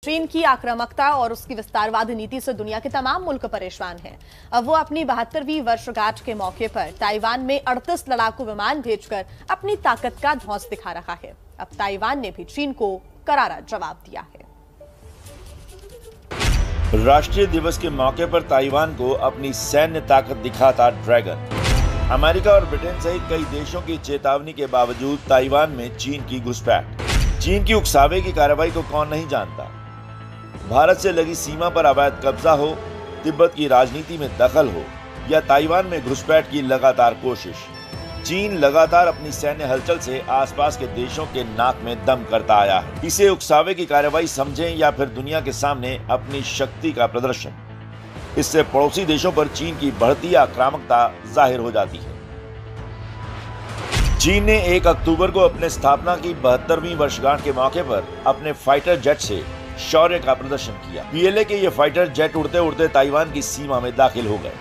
चीन की आक्रामकता और उसकी विस्तारवादी नीति से दुनिया के तमाम मुल्क परेशान हैं। अब वो अपनी 72वीं वर्षगांठ के मौके पर ताइवान में 38 लड़ाकू विमान भेजकर अपनी ताकत का धौंस दिखा रहा है। अब ताइवान ने भी चीन को करारा जवाब दिया है। राष्ट्रीय दिवस के मौके पर ताइवान को अपनी सैन्य ताकत दिखाता ड्रैगन। अमेरिका और ब्रिटेन सहित कई देशों की चेतावनी के बावजूद ताइवान में चीन की घुसपैठ। चीन की उकसावे की कार्रवाई को कौन नहीं जानता। भारत से लगी सीमा पर अवैध कब्जा हो, तिब्बत की राजनीति में दखल हो या ताइवान में घुसपैठ की लगातार कोशिश, चीन लगातार अपनी सैन्य हलचल से आसपास के देशों के नाक में दम करता आया है। इसे उकसावे की कार्रवाई समझें या फिर दुनिया के सामने अपनी शक्ति का प्रदर्शन। इससे पड़ोसी देशों पर चीन की बढ़ती आक्रामकता जाहिर हो जाती है। चीन ने 1 अक्टूबर को अपने स्थापना की 72वीं वर्षगांठ के मौके पर अपने फाइटर जेट से शौर्य का प्रदर्शन किया। पीएलए के ये फाइटर जेट उड़ते उड़ते ताइवान की सीमा में दाखिल हो गए।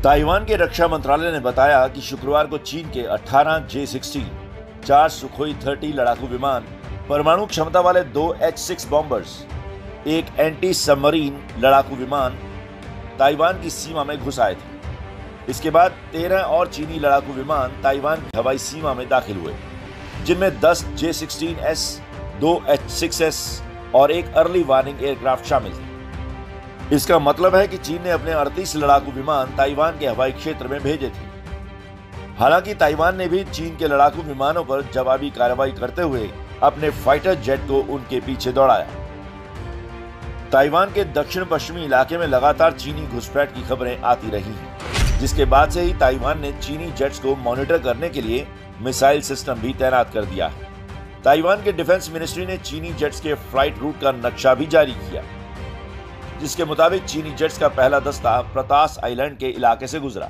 ताइवान के रक्षा मंत्रालय ने बताया कि शुक्रवार को चीन के 18 J-16, 4 सुखोई 30 लड़ाकू विमान, परमाणु क्षमता वाले 2 H-6 बॉम्बर्स, 1 एंटी सबमरीन लड़ाकू विमान ताइवान की सीमा में घुस आए थे। इसके बाद 13 और चीनी लड़ाकू विमान ताइवान की हवाई सीमा में दाखिल हुए, जिनमें 10 J-16S, 2 H-6S और 1 अर्ली वार्निंग एयरक्राफ्ट शामिल थे। इसका मतलब है कि चीन ने अपने 38 लड़ाकू विमान ताइवान के हवाई क्षेत्र में भेजे थे। हालांकि ताइवान ने भी चीन के लड़ाकू विमानों पर जवाबी कार्रवाई करते हुए अपने फाइटर जेट को उनके पीछे दौड़ाया। ताइवान के दक्षिण पश्चिमी इलाके में लगातार चीनी घुसपैठ की खबरें आती रही हैं, जिसके बाद से ही ताइवान ने चीनी जेट्स को मॉनिटर करने के लिए मिसाइल सिस्टम भी तैनात कर दिया है। ताइवान के डिफेंस मिनिस्ट्री ने चीनी जेट्स के फ्लाइट रूट का नक्शा भी जारी किया, जिसके मुताबिक चीनी जेट्स का पहला दस्ता प्रतास आइलैंड के इलाके से गुजरा।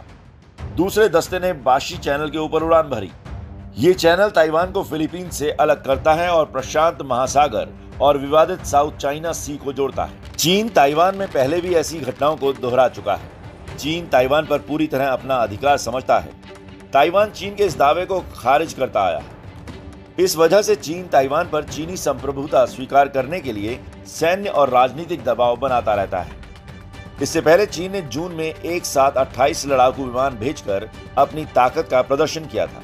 दूसरे दस्ते ने बाशी चैनल के ऊपर उड़ान भरी। ये चैनल ताइवान को फिलीपींस से अलग करता है और प्रशांत महासागर और विवादित साउथ चाइना सी को जोड़ता है। चीन ताइवान में पहले भी ऐसी घटनाओं को दोहरा चुका है। चीन ताइवान पर पूरी तरह अपना अधिकार समझता है। ताइवान चीन के इस दावे को खारिज करता आया है। इस वजह से चीन ताइवान पर चीनी संप्रभुता स्वीकार करने के लिए सैन्य और राजनीतिक दबाव बनाता रहता है। इससे पहले चीन ने जून में एक साथ 28 लड़ाकू विमान भेजकर अपनी ताकत का प्रदर्शन किया था।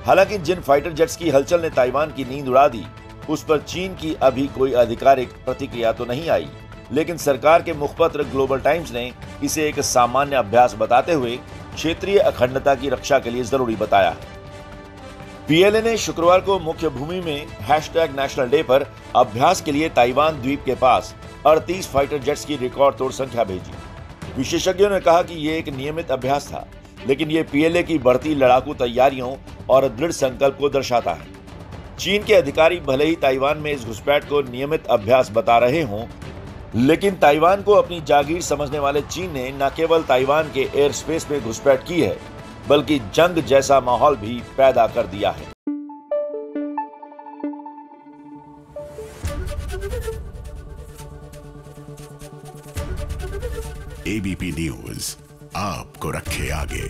हालांकि जिन फाइटर जेट्स की हलचल ने ताइवान की नींद उड़ा दी, उस पर चीन की अभी कोई आधिकारिक प्रतिक्रिया तो नहीं आई, लेकिन सरकार के मुखपत्र ग्लोबल टाइम्स ने इसे एक सामान्य अभ्यास बताते हुए क्षेत्रीय अखंडता की रक्षा के लिए जरूरी बताया है। पीएलए ने शुक्रवार को मुख्य भूमि में #नेशनल डे पर अभ्यास के लिए ताइवान द्वीप के पास 38 फाइटर जेट्स की रिकॉर्ड तोड़ संख्या भेजी। विशेषज्ञों ने कहा कि ये एक नियमित अभ्यास था, लेकिन ये पीएलए की बढ़ती लड़ाकू तैयारियों और दृढ़ संकल्प को दर्शाता है। चीन के अधिकारी भले ही ताइवान में इस घुसपैठ को नियमित अभ्यास बता रहे हों, लेकिन ताइवान को अपनी जागीर समझने वाले चीन ने न केवल ताइवान के एयर स्पेस में घुसपैठ की है, बल्कि जंग जैसा माहौल भी पैदा कर दिया है। एबीपी न्यूज आपको रखे आगे।